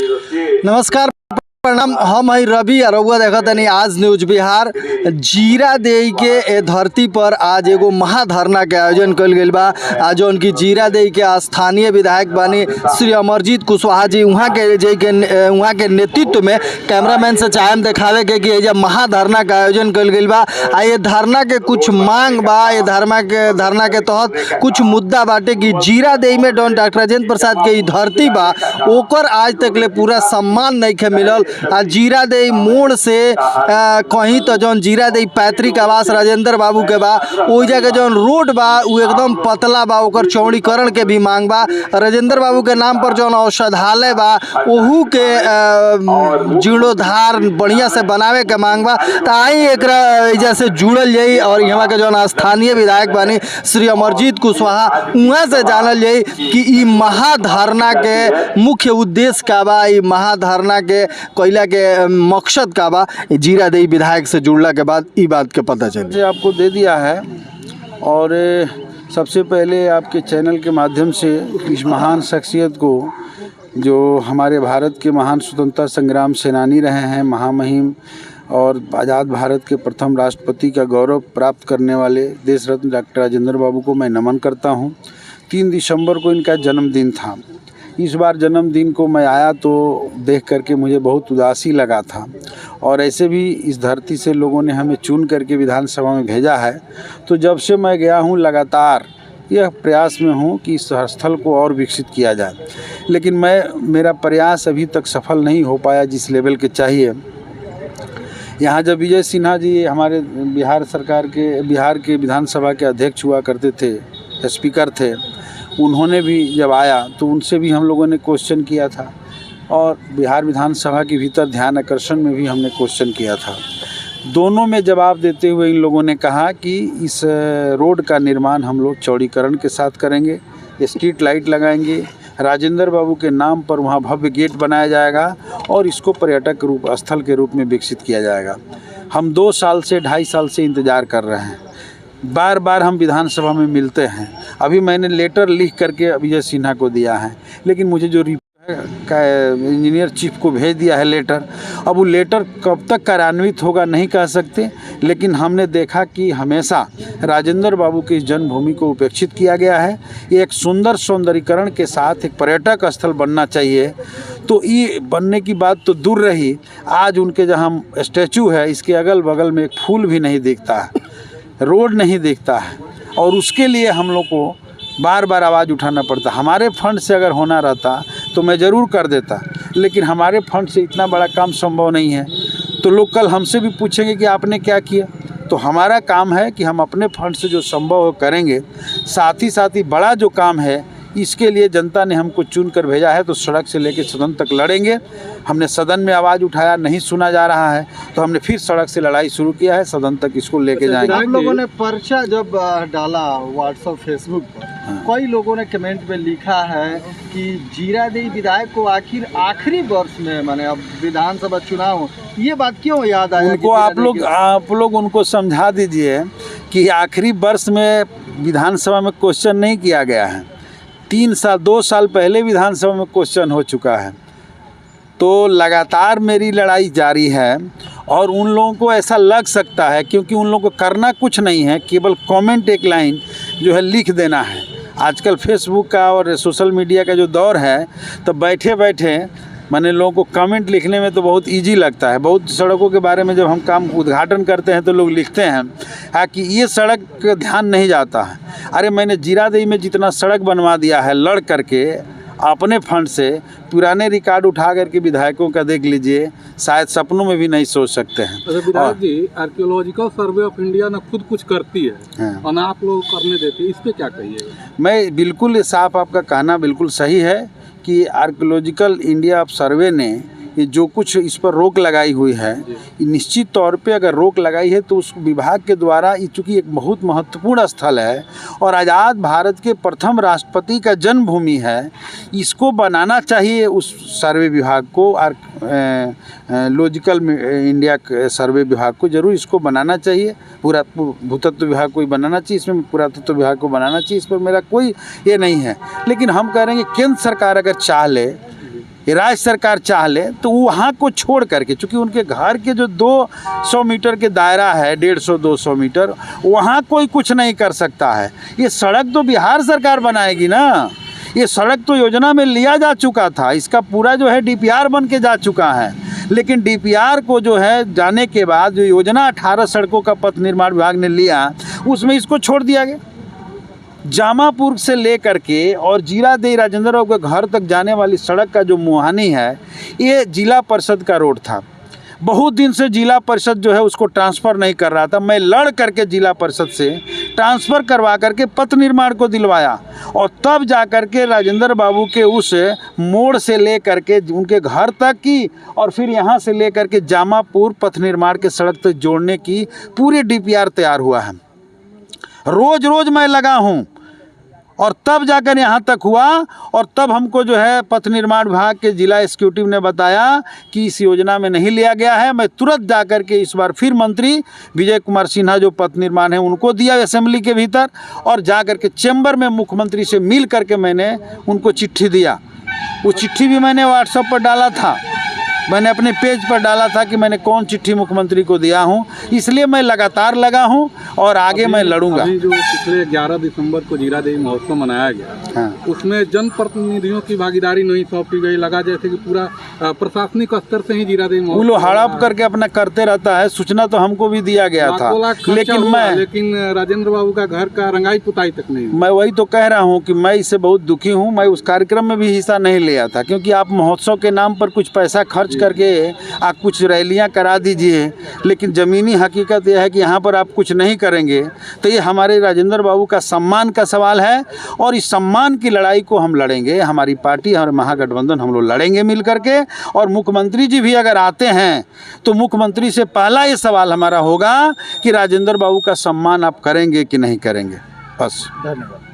नमस्कार, प्रणाम। हम हई रवि अरुआ देखा तनी आज न्यूज बिहार। जीरा देई के ए धरती पर आज एगो महाधरना के आयोजन कल गई बा। आज उनकी जीरा देई के स्थानीय विधायक बानी श्री अमरजीत कुशवाहा जी, वहाँ के नेतृत्व में कैमरामैन से चाहम दिखावे के कि जब महाधरना का आयोजन कल गई बा। आ ये धरना के कुछ मांग बा, ये धरना के तहत कुछ मुद्दा बाटे कि जीरा देई में डॉन डॉक्टर राजेंद्र प्रसाद के धरती बा ओकर आज तक ले पूरा सम्मान नहीं के मिलल। आ जीरा देई मोड़ से कहीं तो जौन जीरा देई पैतृक आवास राजेंद्र बाबू के बा, ओइ जगह जौन रोड बा वो एकदम पतला बा, ओकर चौड़ीकरण के भी मांग बा। राजेंद्र बाबू के नाम पर जौन औषधालय बा ओहू के जीर्णोद्धार बढ़िया से बनावे के मांग बा। तो आई एकरा एजा से जुड़ल जाई और यहाँ के जौन स्थानीय विधायक बानी श्री अमरजीत कुशवाहा, वहाँ से जानल जाई कि ई महाधरना के मुख्य उद्देश्य का बा, ई महाधरना के कोयला के मकसद का बा। जीरा देई विधायक से जुड़ला के बाद ई बात के पता चले आपको दे दिया है। और सबसे पहले आपके चैनल के माध्यम से इस महान शख्सियत को, जो हमारे भारत के महान स्वतंत्रता संग्राम सेनानी रहे हैं, महामहिम और आज़ाद भारत के प्रथम राष्ट्रपति का गौरव प्राप्त करने वाले देश रत्न डॉक्टर राजेंद्र बाबू को मैं नमन करता हूं। 3 दिसंबर को इनका जन्मदिन था। इस बार जन्मदिन को मैं आया तो देख करके मुझे बहुत उदासी लगा था। और ऐसे भी इस धरती से लोगों ने हमें चुन करके विधानसभा में भेजा है। तो जब से मैं गया हूँ लगातार यह प्रयास में हूँ कि इस स्थल को और विकसित किया जाए, लेकिन मेरा प्रयास अभी तक सफल नहीं हो पाया जिस लेवल के चाहिए। यहाँ जब विजय सिन्हा जी हमारे बिहार के विधानसभा के अध्यक्ष हुआ करते थे, स्पीकर थे, उन्होंने भी जब आया तो उनसे भी हम लोगों ने क्वेश्चन किया था। और बिहार विधानसभा के भीतर ध्यान आकर्षण में भी हमने क्वेश्चन किया था। दोनों में जवाब देते हुए इन लोगों ने कहा कि इस रोड का निर्माण हम लोग चौड़ीकरण के साथ करेंगे, स्ट्रीट लाइट लगाएंगे, राजेंद्र बाबू के नाम पर वहाँ भव्य गेट बनाया जाएगा और इसको पर्यटक स्थल के रूप में विकसित किया जाएगा। हम 2 साल से 2.5 साल से इंतज़ार कर रहे हैं। बार बार हम विधानसभा में मिलते हैं। अभी मैंने लेटर लिख करके विजय सिन्हा को दिया है, लेकिन मुझे जो इंजीनियर चीफ को भेज दिया है लेटर, अब वो लेटर कब तक कार्यान्वित होगा नहीं कह सकते। लेकिन हमने देखा कि हमेशा राजेंद्र बाबू की इस जन्मभूमि को उपेक्षित किया गया है। ये एक सुंदर सौंदर्यीकरण के साथ एक पर्यटक स्थल बनना चाहिए। तो ये बनने की बात तो दूर रही, आज उनके जहाँ स्टैचू है इसके अगल बगल में एक फूल भी नहीं दिखता है, रोड नहीं दिखता है। और उसके लिए हम लोग को बार बार आवाज़ उठाना पड़ता। हमारे फंड से अगर होना रहता तो मैं ज़रूर कर देता, लेकिन हमारे फंड से इतना बड़ा काम संभव नहीं है। तो लोग कल हमसे भी पूछेंगे कि आपने क्या किया। तो हमारा काम है कि हम अपने फंड से जो संभव हो करेंगे। साथ ही बड़ा जो काम है इसके लिए जनता ने हमको चुन कर भेजा है, तो सड़क से लेकर सदन तक लड़ेंगे। हमने सदन में आवाज़ उठाया, नहीं सुना जा रहा है, तो हमने फिर सड़क से लड़ाई शुरू किया है, सदन तक इसको लेके जाएंगे। आप लोगों ने पर्चा जब डाला व्हाट्सएप फेसबुक पर, कई लोगों ने कमेंट में लिखा है कि जीरा देई विधायक को आखिरी वर्ष में, माने अब विधानसभा चुनाव, ये बात क्यों याद आया उनको? आप लोग उनको समझा दीजिए कि आखिरी वर्ष में विधानसभा में क्वेश्चन नहीं किया गया है। 2 साल पहले विधानसभा में क्वेश्चन हो चुका है। तो लगातार मेरी लड़ाई जारी है। और उन लोगों को ऐसा लग सकता है क्योंकि उन लोगों को करना कुछ नहीं है, केवल कमेंट एक लाइन जो है लिख देना है। आजकल फेसबुक का और सोशल मीडिया का जो दौर है, तो बैठे बैठे मैंने लोगों को कमेंट लिखने में तो बहुत इजी लगता है। बहुत सड़कों के बारे में जब हम काम उद्घाटन करते हैं तो लोग लिखते हैं कि ये सड़क ध्यान नहीं जाता है। अरे मैंने जीरा देई में जितना सड़क बनवा दिया है लड़ करके अपने फंड से, पुराने रिकॉर्ड उठा करके विधायकों का देख लीजिए, शायद सपनों में भी नहीं सोच सकते हैं। अच्छा विधायक जी, आर्कियोलॉजिकल सर्वे ऑफ इंडिया ना खुद कुछ करती है और ना आप लोग करने देते, इस पे क्या कहिएगा? मैं बिल्कुल साफ, आपका कहना बिल्कुल सही है कि आर्कियोलॉजिकल इंडिया ऑफ सर्वे ने ये जो कुछ इस पर रोक लगाई हुई है, निश्चित तौर पे अगर रोक लगाई है तो उस विभाग के द्वारा, ये चूँकि एक बहुत महत्वपूर्ण स्थल है और आज़ाद भारत के प्रथम राष्ट्रपति का जन्मभूमि है, इसको बनाना चाहिए उस सर्वे विभाग को। लॉजिकल इंडिया सर्वे विभाग को जरूर इसको बनाना चाहिए। भूतत्व विभाग को ही बनाना चाहिए, इसमें पुरातत्व विभाग को बनाना चाहिए। इस पर मेरा कोई ये नहीं है। लेकिन हम कह रहे हैं कि केंद्र सरकार अगर चाह ले ये राज्य सरकार चाह ले तो वहाँ को छोड़ करके, चूँकि उनके घर के जो 200 मीटर के दायरा है, 150-200 मीटर, वहाँ कोई कुछ नहीं कर सकता है। ये सड़क तो बिहार सरकार बनाएगी ना, ये सड़क तो योजना में लिया जा चुका था, इसका पूरा जो है DPR बन के जा चुका है। लेकिन DPR को जो है जाने के बाद जो योजना 18 सड़कों का पथ निर्माण विभाग ने लिया, उसमें इसको छोड़ दिया गया। जामापुर से ले करके और जीरादेई राजेंद्र बाबू के घर तक जाने वाली सड़क का जो मुहानी है, ये जिला परिषद का रोड था। बहुत दिन से जिला परिषद जो है उसको ट्रांसफ़र नहीं कर रहा था। मैं लड़ करके जिला परिषद से ट्रांसफ़र करवा करके पथ निर्माण को दिलवाया, और तब जा कर के राजेंद्र बाबू के उस मोड़ से ले करके उनके घर तक की, और फिर यहाँ से ले करके जामापुर पथ निर्माण के सड़क तक जोड़ने की पूरी DPR तैयार हुआ है। रोज़ रोज़ मैं लगा हूँ, और तब जाकर यहाँ तक हुआ। और तब हमको जो है पथ निर्माण विभाग के जिला एग्जीक्यूटिव ने बताया कि इस योजना में नहीं लिया गया है। मैं तुरंत जाकर के इस बार फिर मंत्री विजय कुमार सिन्हा जो पथ निर्माण है उनको दिया असेंबली के भीतर, और जा कर के चैम्बर में मुख्यमंत्री से मिल करके मैंने उनको चिट्ठी दिया। वो चिट्ठी भी मैंने व्हाट्सएप पर डाला था, मैंने अपने पेज पर डाला था कि मैंने कौन चिट्ठी मुख्यमंत्री को दिया हूं। इसलिए मैं लगातार लगा हूं और आगे मैं लड़ूंगा। अभी जो पिछले 11 दिसंबर को जीरादेई महोत्सव मनाया गया, हाँ। उसमें जनप्रतिनिधियों की भागीदारी नहीं सौंपी गई। लगा जैसे कि पूरा प्रशासनिक स्तर से ही जीरादेई वो लोग हड़प करके अपना करते रहता है। सूचना तो हमको भी दिया गया था, लेकिन राजेंद्र बाबू का घर का रंगाई पुताई तक नहीं। मैं वही तो कह रहा हूँ कि मैं इससे बहुत दुखी हूँ। मैं उस कार्यक्रम में भी हिस्सा नहीं लिया था, क्योंकि आप महोत्सव के नाम पर कुछ पैसा खर्च करके आप कुछ रैलियां करा दीजिए, लेकिन ज़मीनी हकीकत यह है कि यहाँ पर आप कुछ नहीं करेंगे, तो ये हमारे राजेंद्र बाबू का सम्मान का सवाल है। और इस सम्मान की लड़ाई को हम लड़ेंगे, हमारी पार्टी और महागठबंधन हम लोग लड़ेंगे मिल करके। और मुख्यमंत्री जी भी अगर आते हैं तो मुख्यमंत्री से पहला ये सवाल हमारा होगा कि राजेंद्र बाबू का सम्मान आप करेंगे कि नहीं करेंगे। बस, धन्यवाद।